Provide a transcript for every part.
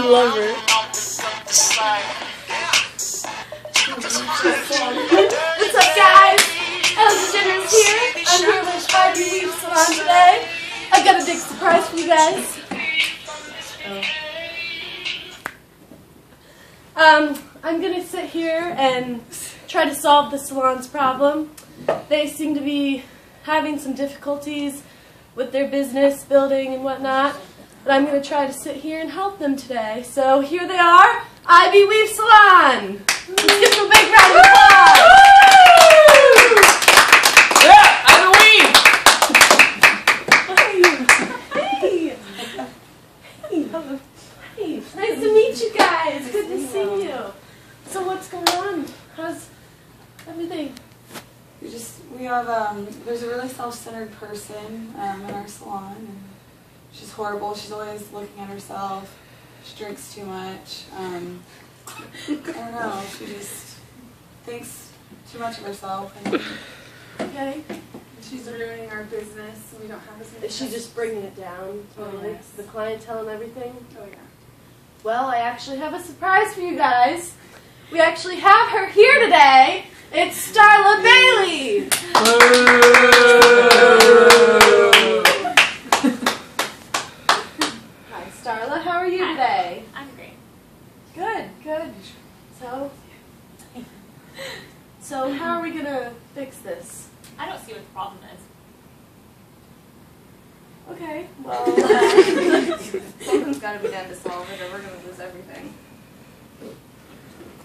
love her. What's up, guys? Ellen DeGeneres here. I'm here with Ivy Weave Salon today. I've got a big surprise for you guys. I'm gonna sit here and try to solve the salon's problem. They seem to be having some difficulties with their business, building and whatnot, but I'm gonna try to sit here and help them today. So here they are, Ivy Weave Salon. Let's give them a big round of applause. Yeah, Ivy Weave. Hey. Hey. Nice to meet you guys. Good to see you. So what's going on? How's everything? We have, there's a really self-centered person in our salon, and she's horrible. She's always looking at herself. She drinks too much. I don't know, she just thinks too much of herself. And Okay. she's ruining our business, and we don't have as many. Is she just bringing it down? Totally. yes. The clientele and everything? Oh, yeah. Well, I actually have a surprise for you guys. We actually have her here today. It's Starla Bailey. Hi, Starla. How are you today? I'm great. Good, good. So how are we gonna fix this? I don't see what the problem is. Okay. Well, Something's got to be done to solve it, or we're going to lose everything.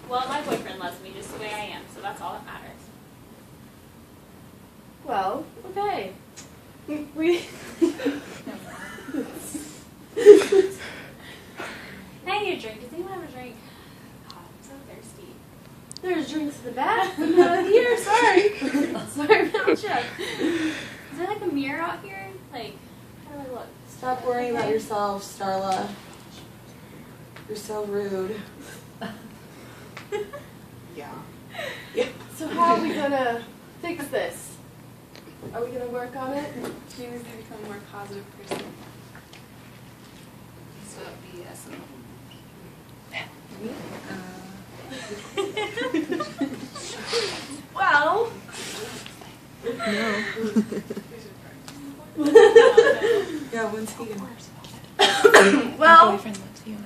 Well, my boyfriend loves me just the way I am, so that's all that matters. well, okay. We. Can I get a drink? Does anyone have a drink? God, I'm so thirsty. There's drinks in the back. Not here. Sorry. Sorry about you. Is there like a mirror out here? Like, how do I look? Stop worrying about yourself, Starla. You're so rude. Yeah. So how are we gonna fix this? Are we gonna work on it? She needs to become a more positive person. Stop BSing. Well. Yeah, when's he gonna? Well. My boyfriend loves you. I'm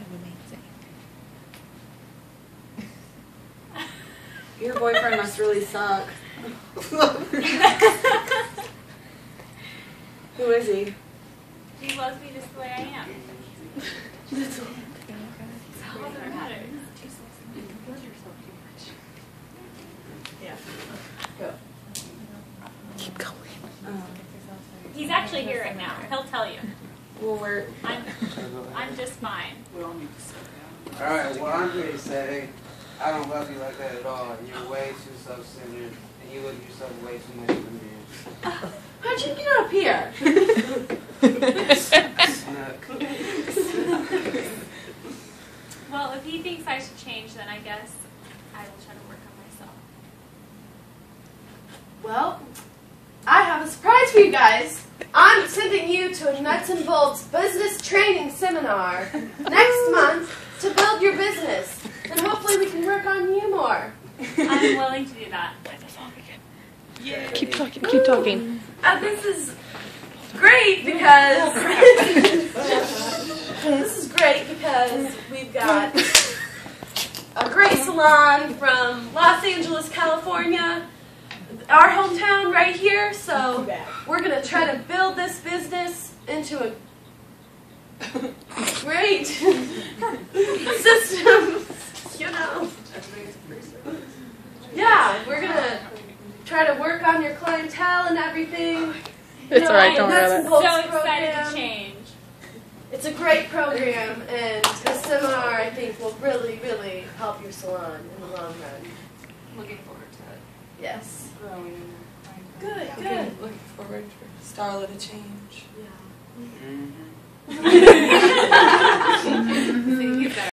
amazing. Your boyfriend must really suck. Who is he? He loves me just the way I am. That's all that matters. You compose yourself too much. Yeah. Go. Keep going. He's actually here right now. He'll tell you. Well, we're. I'm just fine. Alright, well, I'm here to say I don't love you like that at all. You're way too self-centered, and you look at yourself way too much in the mirror. How'd you get up here? Snuck. Well, if he thinks I should change, then I guess I will try to work on myself. Well, I have a surprise for you guys. I'm sending you to a nuts and bolts business training seminar next month to build your business. And hopefully we can work on you more. I'm willing to do that. Yeah. Keep talking. Keep talking. This is great because we've got a great salon from Los Angeles, California, our hometown right here. So we're gonna try to build this business into a great system. You know. Yeah, we're gonna try to work on your clientele and everything. It's alright, don't worry nuts and about So bolts excited program. to change. It's a great program, and this seminar, I think, will really, really help your salon in the long run. Looking forward to it. Yes. Growing in there. Good, good. Looking forward for Starla to change. Yeah. Mm-hmm.